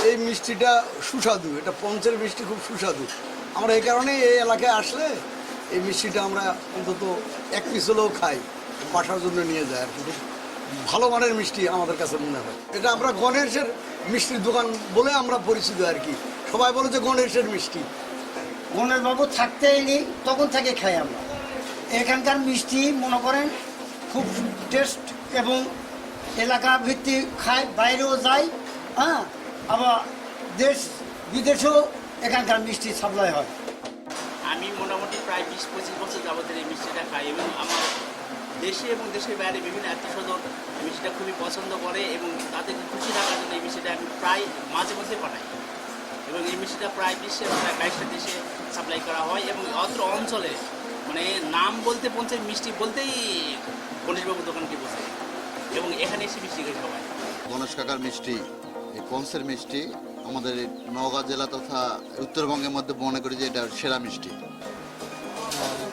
এই মিষ্টিটা সুস্বাদু, এটা পঞ্চের মিষ্টি খুব সুস্বাদু। আমরা এই কারণে এই এলাকায় আসলে এই মিষ্টিটা আমরা অন্তত এক পিস হলেও খাই, বাসার জন্য নিয়ে যায় আর কি। খুব ভালো মানের মিষ্টি আমাদের কাছে মনে হয়। এটা আমরা গণেশের মিষ্টির দোকান বলে আমরা পরিচিত আর কি। সবাই বলে যে গণেশের মিষ্টি। গণেশ বাবু থাকতেই নেই, তখন থেকে খাই আমরা। এখানকার মিষ্টি মনে করেন খুব টেস্ট, এবং এলাকা ভিত্তিক খায়, বাইরেও যায়, হ্যাঁ, আবার দেশ বিদেশেও এখানকার মিষ্টি সাপ্লাই হয়। আমি মোটামুটি প্রায় 20-25 বছর যাবত এই মিষ্টিটা খাই, এবং আমার দেশে এবং দেশের বাইরে বিভিন্ন আত্মীয়স্বজন মিষ্টিটা খুবই পছন্দ করে, এবং তাদেরকে খুশি রাখার জন্য এই মিষ্টিটা আমি প্রায় মাঝে মধ্যে পাঠাই। এবং এই মিষ্টিটা প্রায় বিশ্বের প্রায় 22টা দেশে সাপ্লাই করা হয়। এবং অত্র অঞ্চলে মানে নাম বলতে পৌঁছে মিষ্টি বলতেই গণেশবাবুর দোকানটি বসে, এবং এখানে এসে মিষ্টি খাই সবাই। গণেশ কাকার মিষ্টি, এই পঞ্চের মিষ্টি আমাদের নওগাঁ জেলা তথা উত্তরবঙ্গের মধ্যে মনে করি যে এটা সেরা মিষ্টি।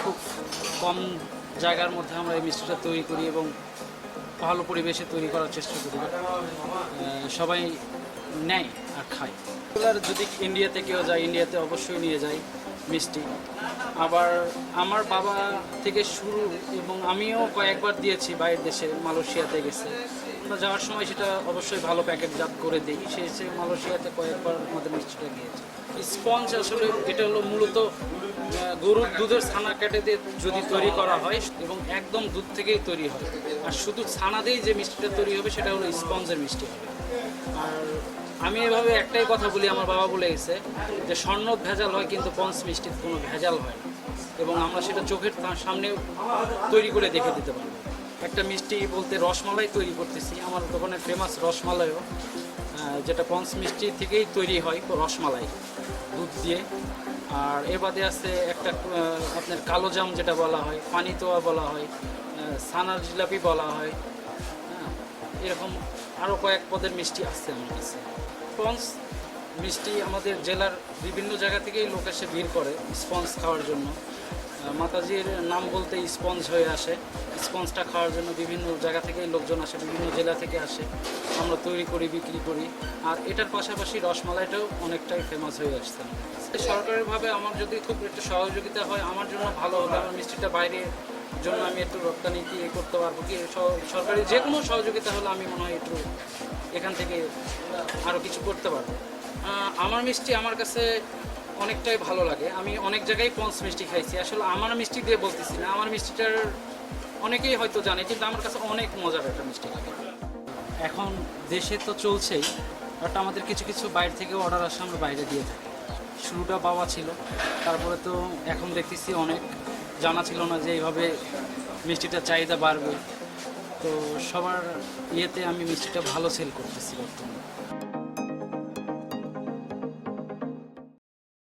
খুব কম জায়গার মধ্যে আমরা এই মিষ্টিটা তৈরি করি এবং ভালো পরিবেশে তৈরি করার চেষ্টা করি। সবাই নেয় আর খায়। আর যদি ইন্ডিয়াতে কেউ যায়, ইন্ডিয়াতে অবশ্যই নিয়ে যায় মিষ্টি। আবার আমার বাবা থেকে শুরু, এবং আমিও কয়েকবার দিয়েছি বাইরের দেশে, মালয়েশিয়াতে গেছে। আমরা যাওয়ার সময় সেটা অবশ্যই ভালো প্যাকেটজাত করে দিই। সে এসে মালয়েশিয়াতে কয়েকবার আমাদের মিষ্টিটা গিয়েছে। স্পঞ্জ আসলে এটা হলো মূলত গরুর দুধের ছানা কেটে দিয়ে যদি তৈরি করা হয়, এবং একদম দুধ থেকেই তৈরি হয়, আর শুধু ছানা দিয়েই যে মিষ্টিটা তৈরি হবে সেটা হলো স্পঞ্জের মিষ্টি হবে। আর আমি এভাবে একটাই কথা বলি, আমার বাবা বলে গেছে যে স্বর্ণ ভেজাল হয় কিন্তু পঞ্চ মিষ্টির কোনো ভেজাল হয় না, এবং আমরা সেটা চোখের সামনে তৈরি করে দেখে দিতে পারবো। একটা মিষ্টি বলতে রসমালাই তৈরি করতেছি, আমার দোকানের ফেমাস রসমালাইও, যেটা পঞ্চ মিষ্টি থেকেই তৈরি হয় রসমালাই দুধ দিয়ে। আর এ বাদে আছে একটা আপনার কালো জাম যেটা বলা হয়, পানিতোয়া বলা হয়, ছানার জিলাপি বলা হয়, এরকম আরও কয়েক পদের মিষ্টি আসছে আমার কাছে। স্পঞ্জ মিষ্টি আমাদের জেলার বিভিন্ন জায়গা থেকেই লোক এসে ভিড় করে স্পঞ্জ খাওয়ার জন্য। মাতাজির নাম বলতে স্পঞ্জ হয়ে আসে। স্পঞ্জটা খাওয়ার জন্য বিভিন্ন জায়গা থেকেই লোকজন আসে, বিভিন্ন জেলা থেকে আসে। আমরা তৈরি করি, বিক্রি করি। আর এটার পাশাপাশি রসমালাইটাও অনেকটাই ফেমাস হয়ে আসছে। সরকারিভাবে আমার যদি খুব একটু সহযোগিতা হয় আমার জন্য ভালো হবে। আমার মিষ্টিটা বাইরের জন্য আমি একটু রপ্তানি কি করতে পারবো, কি সরকারি যে কোনো সহযোগিতা হলে আমি মনে হয় একটু এখান থেকে আরও কিছু করতে পারবো। আমার মিষ্টি আমার কাছে অনেকটাই ভালো লাগে। আমি অনেক জায়গায় পঞ্চ মিষ্টি খাইছি। আসলে আমার মিষ্টি দিয়ে বলতেছি না, আমার মিষ্টিটার অনেকেই হয়তো জানে, কিন্তু আমার কাছে অনেক মজার একটা মিষ্টি লাগে। এখন দেশে তো চলছেই, বাট আমাদের কিছু কিছু বাইরে থেকে অর্ডার আসে, আমরা বাইরে দিয়ে থাকি। শুরুটা বাবা ছিল, তারপরে তো এখন দেখতেছি অনেক, জানা ছিল না যে এইভাবে মিষ্টিটার চাহিদা বাড়বে। তো সবার ইয়েতে আমি মিষ্টিটা ভালো সেল করতেছি বর্তমানে।